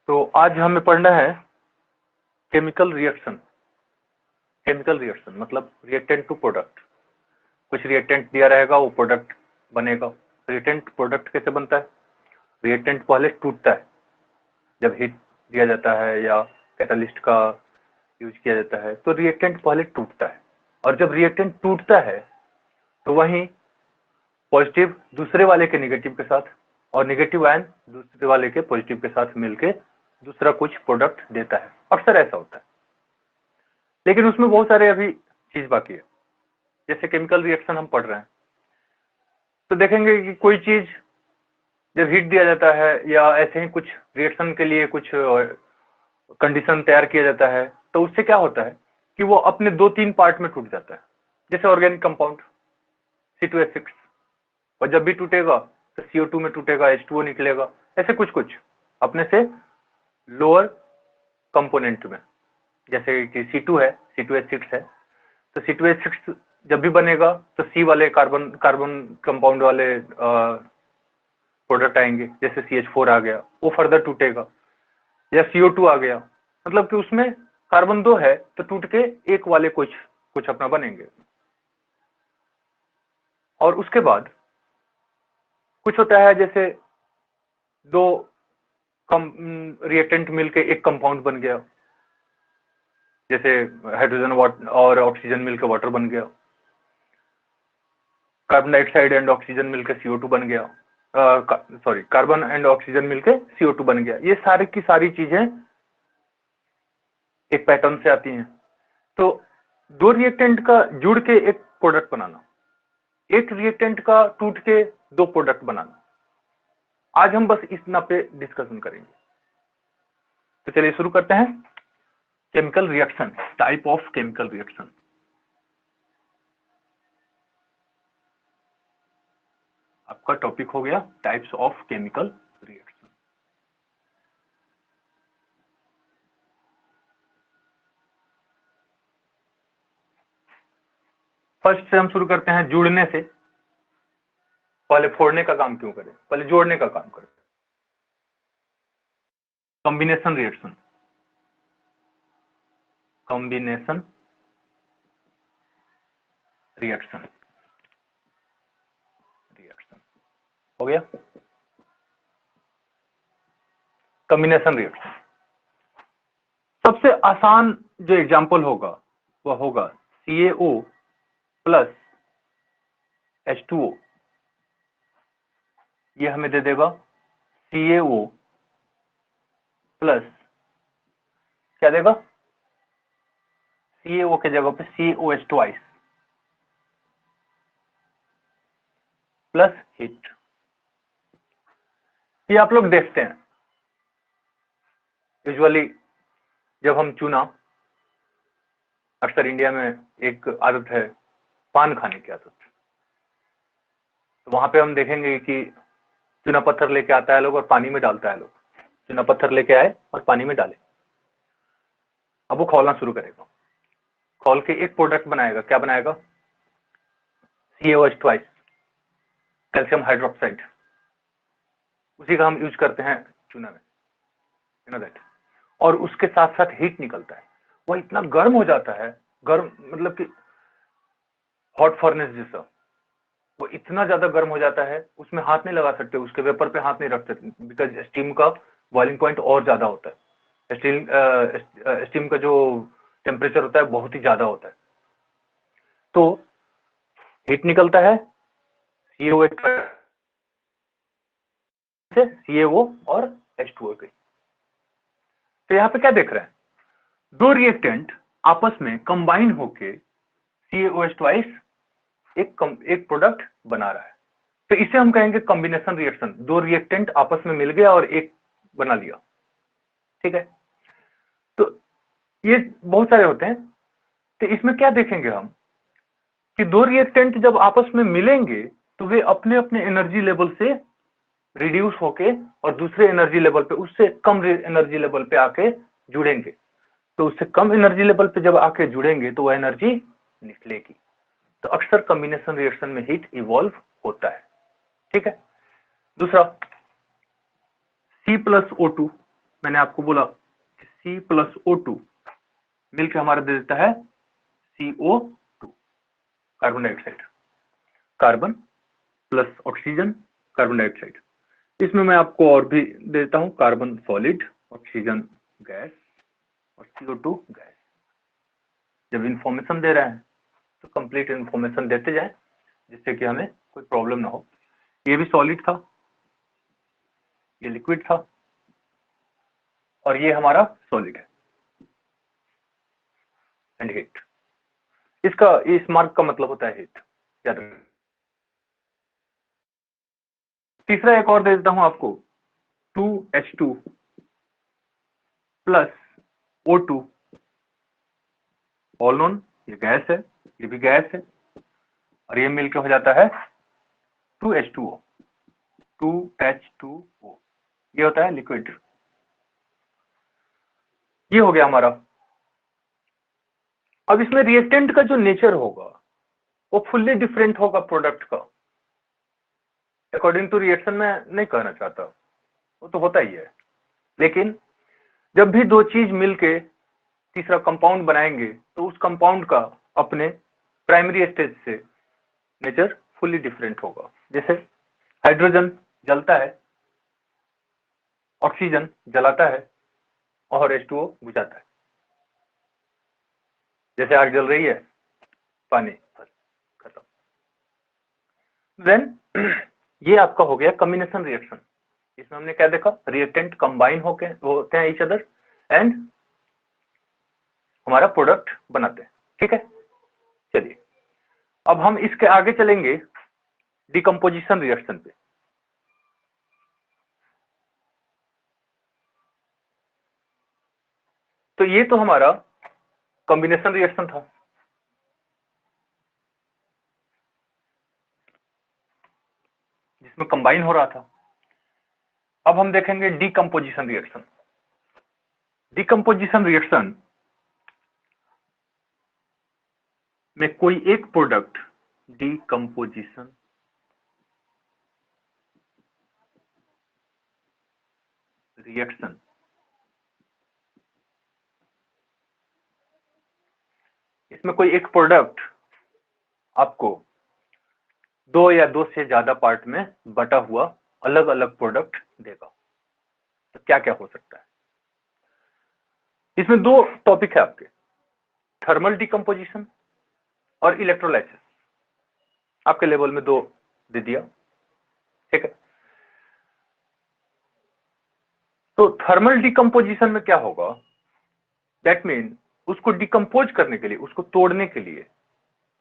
तो आज हमें पढ़ना है केमिकल रिएक्शन। केमिकल रिएक्शन मतलब रिएक्टेंट टू प्रोडक्ट। कुछ रिएक्टेंट दिया रहेगा, वो प्रोडक्ट बनेगा। रिएक्टेंट प्रोडक्ट कैसे बनता है? रिएक्टेंट पहले टूटता है जब हीट दिया जाता है या कैटालिस्ट का यूज किया जाता है, तो रिएक्टेंट पहले टूटता है। और जब रिएक्टेंट टूटता है तो वहीं पॉजिटिव दूसरे वाले के नेगेटिव के साथ और नेगेटिव आयन दूसरे वाले के पॉजिटिव के साथ मिलके दूसरा कुछ प्रोडक्ट देता है। अक्सर ऐसा होता है, लेकिन उसमें बहुत सारे अभी चीज बाकी है। जैसे केमिकल रिएक्शन हम पढ़ रहे हैं तो देखेंगे कि कोई चीज जब हीट दिया जाता है या ऐसे ही कुछ रिएक्शन के लिए कुछ कंडीशन तैयार किया जाता है, तो उससे क्या होता है कि वो अपने 2-3 पार्ट में टूट जाता है। जैसे ऑर्गेनिक कंपाउंड C2H6, और जब भी टूटेगा तो CO2 में टूटेगा, H2O निकलेगा। ऐसे कुछ कुछ अपने से लोअर कंपोनेंट में, जैसे कि C2 है, C2H6 है, तो C2H6 जब भी बनेगा तो C वाले कार्बन कंपाउंड वाले प्रोडक्ट आएंगे। जैसे CH4 आ गया, वो फर्दर टूटेगा। या CO2 आ गया, मतलब कि उसमें कार्बन 2 है तो टूट के एक वाले कुछ अपना बनेंगे। और उसके बाद कुछ होता है जैसे दो रिएक्टेंट मिलके एक कंपाउंड बन गया, जैसे हाइड्रोजन और ऑक्सीजन मिलकर वाटर बन गया। कार्बन डाइऑक्साइड एंड ऑक्सीजन मिलकर CO2 बन गया। कार्बन एंड ऑक्सीजन मिलकर CO2 बन गया। ये सारी की सारी चीजें एक पैटर्न से आती हैं। तो दो रिएक्टेंट का जुड़ के एक प्रोडक्ट बनाना, एक रिएक्टेंट का टूट के दो प्रोडक्ट बनाना, आज हम बस इतना पे डिस्कशन करेंगे। तो चलिए शुरू करते हैं। Chemical reaction, type of chemical reaction. आपका टॉपिक हो गया types of chemical reaction. First से हम शुरू करते हैं जुड़ने से। पहले फोड़ने का काम क्यों करें, पहले जोड़ने का काम करें। Combination reaction, combination reaction, reaction हो गया। कॉम्बिनेशन रिएक्शन सबसे आसान जो एग्जांपल होगा वह होगा CaO प्लस H2O। ये हमें दे देगा CaO प्लस, क्या देगा, CaO के जगह पे COH ट्वाइस प्लस हीट। ये आप लोग देखते हैं यूजुअली जब हम चूना, अक्सर इंडिया में एक आदत है पान खाने की आदत, तो वहां पे हम देखेंगे कि चूना पत्थर लेके आता है लोग और पानी में डालता है लोग। चूना पत्थर लेके आए और पानी में डाले, अब वो खौलना शुरू करेगा। खौल के एक प्रोडक्ट बनाएगा, क्या बनाएगा, CaOH ट्वाइस, कैल्शियम हाइड्रोक्साइड। उसी का हम यूज करते हैं चूना में, यू नो दैट। और उसके साथ साथ हीट निकलता है, वह इतना गर्म हो जाता है, गर्म मतलब कि हॉट फर्नेस जैसा, वो इतना ज्यादा गर्म हो जाता है उसमें हाथ नहीं लगा सकते, उसके वेपर पे हाथ नहीं रख सकते, बिकॉज स्टीम का बॉइलिंग पॉइंट और ज्यादा होता है। स्टीम का जो टेम्परेचर होता है बहुत ही ज्यादा होता है। तो हीट निकलता है CaO से, CaO और H2O के। तो यहाँ पे क्या देख रहे हैं, दो रिएक्टेंट आपस में कंबाइन होके CaOH ट्वाइस एक प्रोडक्ट बना रहा है। तो इसे हम कहेंगे कॉम्बिनेशन रिएक्शन। दो रिएक्टेंट आपस में मिल गया और एक बना लिया, ठीक है। तो ये बहुत सारे होते हैं। तो इसमें क्या देखेंगे हम कि दो रिएक्टेंट जब आपस में मिलेंगे तो वे अपने अपने एनर्जी लेवल से रिड्यूस होके और दूसरे एनर्जी लेवल पे, उससे कम एनर्जी लेवल पे आके जुड़ेंगे। तो उससे कम एनर्जी लेवल पे जब आके जुड़ेंगे तो वह एनर्जी निकलेगी। तो अक्सर कॉम्बिनेशन रिएक्शन में हीट इवॉल्व होता है, ठीक है। दूसरा C+O2 मैंने आपको बोला C प्लस O2 मिलकर हमारा दे देता है CO2, carbon dioxide. Carbon plus oxygen, carbon dioxide. इसमें मैं आपको और भी देता हूं, कार्बन सॉलिड, ऑक्सीजन गैस और CO2 गैस। जब इंफॉर्मेशन दे रहे हैं तो कंप्लीट इंफॉर्मेशन देते जाए, जिससे कि हमें कोई प्रॉब्लम ना हो। ये भी सॉलिड था, ये लिक्विड था, और ये हमारा सॉलिड है। एंड हीट, इसका इस मार्क का मतलब होता है हीट, याद रखना। तीसरा एक और दे देता हूं आपको, 2H2 plus O2 all known, ये गैस है, ये भी गैस है, और ये मिलकर हो जाता है 2H2O, 2H2O, ये होता है लिक्विड। ये हो गया हमारा। अब इसमें रिएक्टेंट का जो नेचर होगा वो फुल्ली डिफरेंट होगा प्रोडक्ट का, अकॉर्डिंग टू रिएक्शन। मैं नहीं कहना चाहता, वो तो होता ही है, लेकिन जब भी दो चीज मिलके तीसरा कंपाउंड बनाएंगे तो उस कंपाउंड का अपने प्राइमरी स्टेज से नेचर फुल्ली डिफरेंट होगा। जैसे हाइड्रोजन जलता है, ऑक्सीजन जलाता है, और H2O बुझाता है। जैसे आग जल रही है, पानी खत्म। देन ये आपका हो गया कॉम्बिनेशन रिएक्शन। इसमें हमने क्या देखा, रिएक्टेंट कंबाइन होते हैं ईच अदर एंड हमारा प्रोडक्ट बनाते हैं। ठीक है, चलिए अब हम इसके आगे चलेंगे डिकम्पोजिशन रिएक्शन पे। तो ये तो हमारा कॉम्बिनेशन रिएक्शन था, जिसमें कंबाइन हो रहा था। अब हम देखेंगे डिकम्पोजिशन रिएक्शन। डिकम्पोजिशन रिएक्शन में कोई एक प्रोडक्ट डिकम्पोजिशन रिएक्शन इसमें कोई एक प्रोडक्ट आपको दो या दो से ज्यादा पार्ट में बटा हुआ अलग अलग प्रोडक्ट देगा। तो क्या क्या हो सकता है इसमें? दो टॉपिक है आपके, थर्मल डिकम्पोजिशन और इलेक्ट्रोलाइसिस। आपके लेवल में दो दे दिया, ठीक है। तो थर्मल डिकम्पोजिशन में क्या होगा, दैट मीन उसको डिकम्पोज करने के लिए, उसको तोड़ने के लिए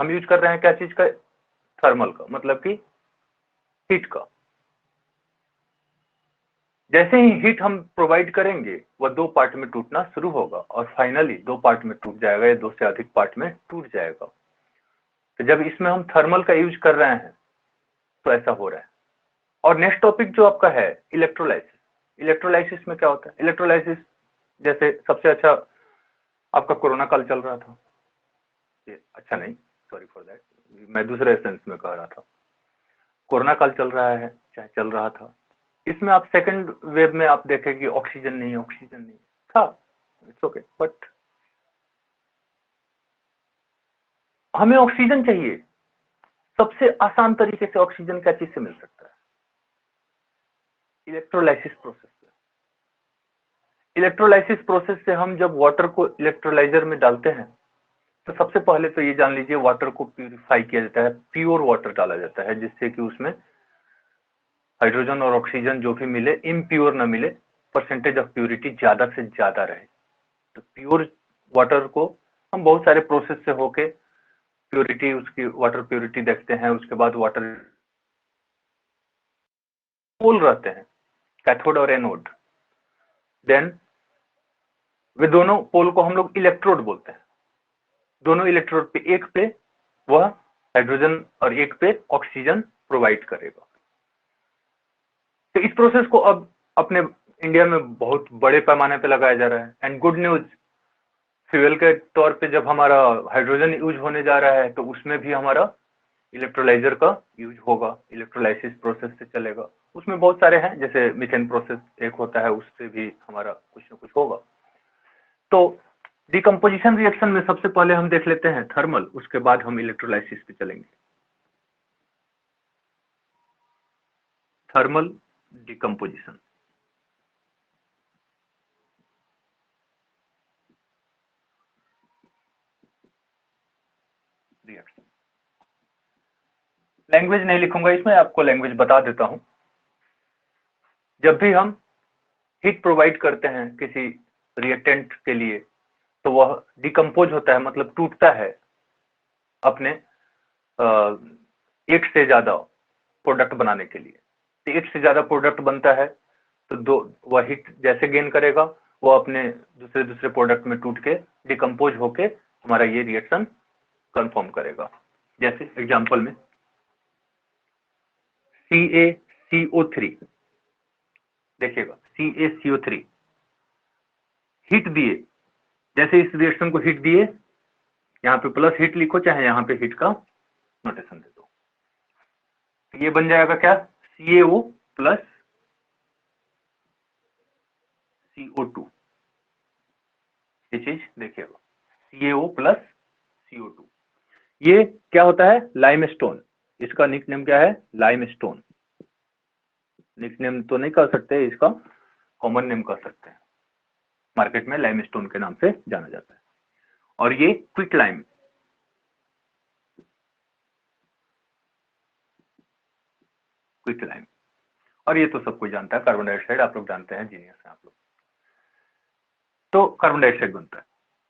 हम यूज कर रहे हैं क्या चीज का, थर्मल का, मतलब कि हीट का। जैसे ही हीट हम प्रोवाइड करेंगे वह दो पार्ट में टूटना शुरू होगा और फाइनली दो पार्ट में टूट जाएगा या दो से अधिक पार्ट में टूट जाएगा। तो जब इसमें हम थर्मल का यूज कर रहे हैं तो ऐसा हो रहा है। और नेक्स्ट टॉपिक जो आपका है इलेक्ट्रोलाइसिस। इलेक्ट्रोलाइसिस में क्या होता है? इलेक्ट्रोलाइसिस जैसे सबसे अच्छा आपका कोरोना काल चल रहा था, ये अच्छा नहीं, सॉरी फॉर दैट, मैं दूसरे सेंस में कह रहा था। कोरोना काल चल रहा है, चाहे चल रहा था, इसमें आप सेकंड वेव में आप देखेंगे ऑक्सीजन नहीं, ऑक्सीजन नहीं था, इट्स ओके, बट हमें ऑक्सीजन चाहिए। सबसे आसान तरीके से ऑक्सीजन क्या चीज से मिल सकता है? इलेक्ट्रोलाइसिस प्रोसेस से। इलेक्ट्रोलाइसिस प्रोसेस से हम जब वाटर को इलेक्ट्रोलाइजर में डालते हैं तो सबसे पहले तो ये जान लीजिए वाटर को प्यूरिफाई किया जाता है, प्योर वाटर डाला जाता है, जिससे कि उसमें हाइड्रोजन और ऑक्सीजन जो भी मिले इम्प्योर ना मिले, परसेंटेज ऑफ प्योरिटी ज्यादा से ज्यादा रहे। तो प्योर वाटर को हम बहुत सारे प्रोसेस से होके प्योरिटी, उसकी वाटर प्योरिटी देखते हैं। उसके बाद वाटर पोल रहते हैं, कैथोड और एनोड, देन वे दोनों पोल को हम लोग इलेक्ट्रोड बोलते हैं। दोनों इलेक्ट्रोड पे, एक पे वह हाइड्रोजन और एक पे ऑक्सीजन प्रोवाइड करेगा। तो इस प्रोसेस को अब अपने इंडिया में बहुत बड़े पैमाने पे लगाया जा रहा है। एंड गुड न्यूज, फ्यूल के तौर पे जब हमारा हाइड्रोजन यूज होने जा रहा है तो उसमें भी हमारा इलेक्ट्रोलाइजर का यूज होगा, इलेक्ट्रोलाइसिस प्रोसेस से चलेगा। उसमें बहुत सारे हैं, जैसे मीथेन प्रोसेस एक होता है, उससे भी हमारा कुछ ना कुछ होगा। तो डिकम्पोजिशन रिएक्शन में सबसे पहले हम देख लेते हैं थर्मल, उसके बाद हम इलेक्ट्रोलाइसिस पे चलेंगे। Thermal decomposition. रिएक्शन लैंग्वेज नहीं लिखूंगा इसमें, आपको लैंग्वेज बता देता हूं। जब भी हम हीट प्रोवाइड करते हैं किसी रिएक्टेंट के लिए, तो वह डिकम्पोज होता है, मतलब टूटता है अपने एक से ज्यादा प्रोडक्ट बनाने के लिए। तो एक से ज्यादा प्रोडक्ट बनता है तो दो, वह हीट जैसे गेन करेगा वो अपने दूसरे दूसरे प्रोडक्ट में टूट के डिकम्पोज होके हमारा ये रिएक्शन कंफर्म करेगा। जैसे एग्जांपल में CaCO3, देखिएगा CaCO3 हीट दिए, जैसे इस रिएक्शन को हीट दिए, यहाँ पे प्लस हीट लिखो चाहे यहाँ पे हीट का नोटेशन दे दो, तो ये बन जाएगा क्या, CaO प्लस CO2। ये चीज देखिएगा, CaO प्लस CO2। ये क्या होता है, लाइमस्टोन। इसका निकनेम क्या है, लाइमस्टोन। निकनेम तो नहीं कह सकते, इसका कॉमन नेम कह सकते हैं। मार्केट में लाइमस्टोन के नाम से जाना जाता है। और ये क्विक लाइम, क्विक लाइम। और ये तो सब कोई जानता है, कार्बन डाइऑक्साइड आप लोग जानते हैं, जीनियस है आप लोग। तो कार्बन डाइऑक्साइड बनता है।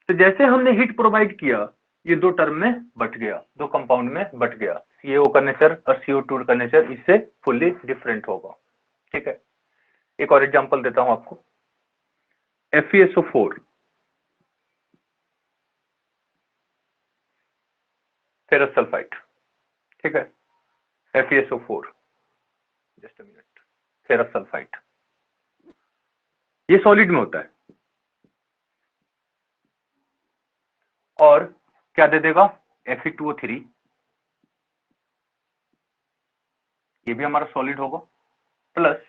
तो जैसे हमने हीट प्रोवाइड किया, ये दो टर्म में बट गया, दो कंपाउंड में बट गया। CaO का नेचर और CO2 का नेचर इससे फुल्ली डिफरेंट होगा। ठीक है, एक और एग्जांपल देता हूं आपको। FeSO4 ferrous sulphide. ठीक है, FeSO4, just a minute, ferrous sulphide, ये सॉलिड में होता है। और क्या दे देगा, Fe2O3, ये भी हमारा सॉलिड होगा, प्लस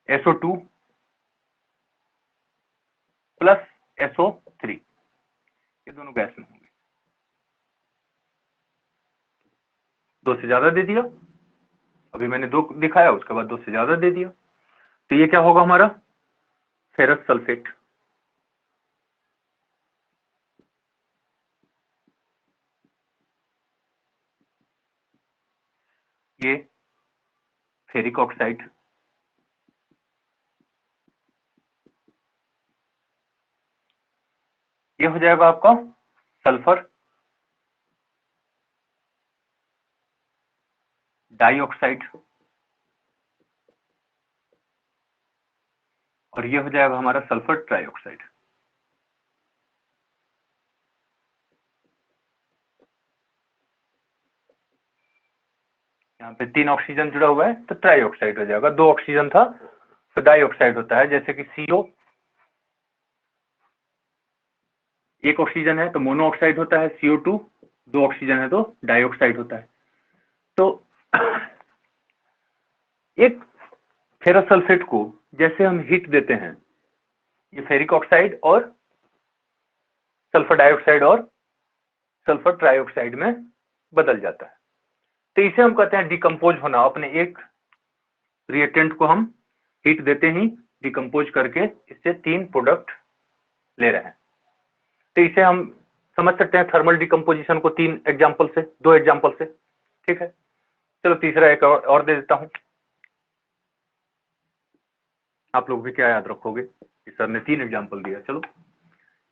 SO2 प्लस SO3, ये दोनों गैस में होंगे। दो से ज्यादा दे दिया, अभी मैंने दो दिखाया, उसके बाद दो से ज्यादा दे दिया, तो ये क्या होगा हमारा, फेरस सल्फेट। ये फेरिक ऑक्साइड, ये हो जाएगा आपका सल्फर डाइऑक्साइड, और ये हो जाएगा हमारा सल्फर ट्राइऑक्साइड। यहाँ पे 3 ऑक्सीजन जुड़ा हुआ है तो ट्राइऑक्साइड हो जाएगा, 2 ऑक्सीजन था तो डाइऑक्साइड होता है। जैसे कि CO एक ऑक्सीजन है तो मोनो ऑक्साइड होता है, CO2 दो ऑक्सीजन है तो डाइऑक्साइड होता है। तो एक फेरस सल्फेट को जैसे हम हीट देते हैं, ये फेरिक ऑक्साइड और सल्फर डाइऑक्साइड और सल्फर ट्राइऑक्साइड में बदल जाता है। तो इसे हम कहते हैं डिकम्पोज होना। अपने एक रिएक्टेंट को हम हीट देते ही डिकम्पोज करके इससे 3 प्रोडक्ट ले रहे हैं। तो इसे हम समझ सकते हैं थर्मल डिकम्पोजिशन को 3 एग्जाम्पल से, 2 एग्जाम्पल से। ठीक है, चलो तीसरा एक और दे देता हूं। आप लोग भी क्या याद रखोगे, सर ने 3 एग्जाम्पल दिया। चलो,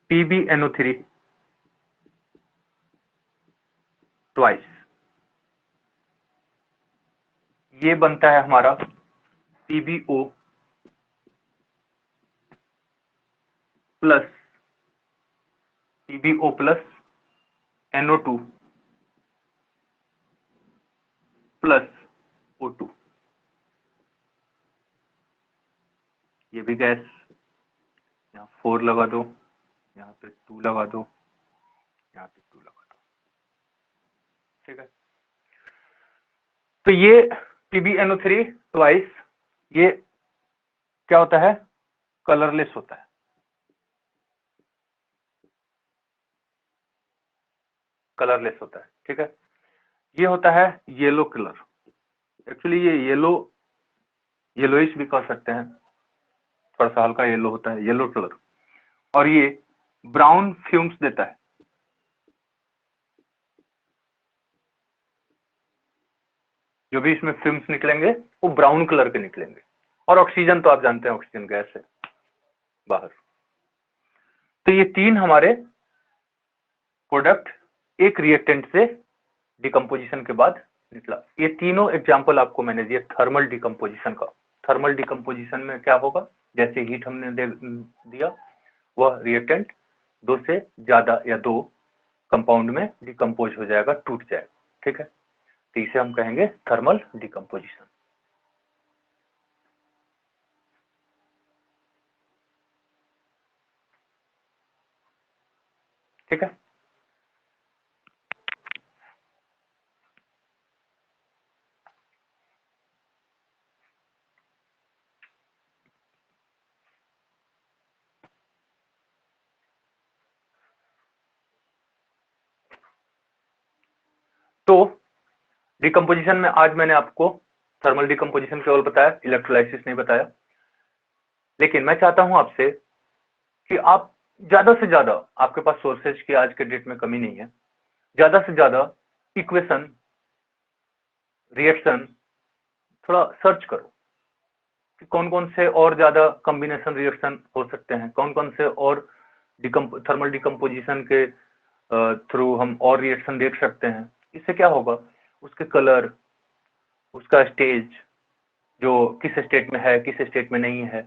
PbNO3 ट्वाइस, ये बनता है हमारा PbO plus PbO plus NO2 plus O2। ये भी गैस, यहाँ 4 लगा दो, यहाँ पे 2 लगा दो, यहाँ पे 2 लगा दो। ठीक है। तो ये PbNO3 ट्वाइस ये क्या होता है, कलरलेस होता है। कलरलेस होता है, ठीक है। ये होता है येलो कलर, एक्चुअली ये येलोइश भी कह सकते हैं, थोड़ा सा हल्का येलो होता है, येलो कलर। और ये ब्राउन फ्यूम्स देता है, जो भी इसमें फ्यूम्स निकलेंगे वो ब्राउन कलर के निकलेंगे। और ऑक्सीजन तो आप जानते हैं, ऑक्सीजन गैस है बाहर। तो ये तीन हमारे प्रोडक्ट एक रिएक्टेंट से डिकम्पोजिशन के बाद निकला। ये तीनों एग्जाम्पल आपको मैंने दिए थर्मल डिकम्पोजिशन का। थर्मल डिकम्पोजिशन में क्या होगा, जैसे हीट हमने दिया, वह रिएक्टेंट दो से ज्यादा या दो कंपाउंड में डिकम्पोज हो जाएगा, टूट जाएगा, ठीक है। तो इसे हम कहेंगे थर्मल डिकम्पोजिशन। ठीक है। तो डिकम्पोजिशन में आज मैंने आपको थर्मल डिकम्पोजिशन केवल बताया, इलेक्ट्रोलाइसिस नहीं बताया। लेकिन मैं चाहता हूं आपसे कि आप ज्यादा से ज्यादा, आपके पास सोर्सेज की आज के डेट में कमी नहीं है, ज्यादा से ज्यादा इक्वेशन, रिएक्शन थोड़ा सर्च करो कि कौन कौन से और ज्यादा कॉम्बिनेशन रिएक्शन हो सकते हैं, कौन कौन से और थर्मल डिकम्पोजिशन के थ्रू हम और रिएक्शन देख सकते हैं। इससे क्या होगा, उसके कलर, उसका स्टेज, जो किस स्टेट में है, किस स्टेट में नहीं है,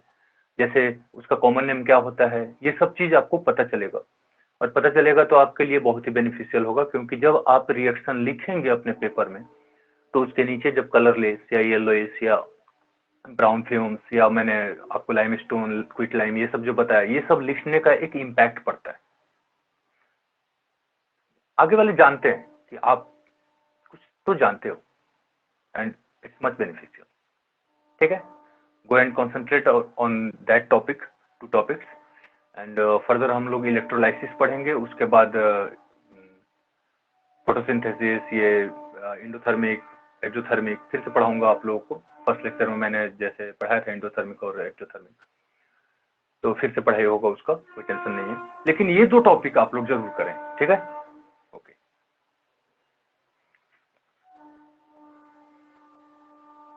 जैसे उसका कॉमन नेम क्या होता है, ये सब चीज आपको पता चलेगा। और पता चलेगा तो आपके लिए बहुत ही बेनिफिशियल होगा, क्योंकि जब आप रिएक्शन लिखेंगे अपने पेपर में, तो उसके नीचे जब कलरलेस या येलोइश या ब्राउन फ्यूम्स या मैंने आपको लाइम स्टोन, क्विट लाइम, ये सब जो बताया, ये सब लिखने का एक इम्पैक्ट पड़ता है। आगे वाले जानते हैं कि आप कुछ तो जानते हो, एंड इट्स मच बेनिफिशियल, ठीक है। Go and concentrate on that topic, to topics, and further हम लोग इलेक्ट्रोलाइसिस पढ़ेंगे, उसके बाद फोटोसिंथेसिस, ये एंडोथर्मिक, एक्सोथर्मिक फिर से पढ़ाऊंगा आप लोगों को। फर्स्ट लेक्चर में मैंने जैसे पढ़ाया था एंडोथर्मिक और एक्सोथर्मिक, तो फिर से पढ़ाई होगा, उसका कोई टेंशन नहीं है। लेकिन ये दो टॉपिक आप लोग जरूर करें, ठीक है।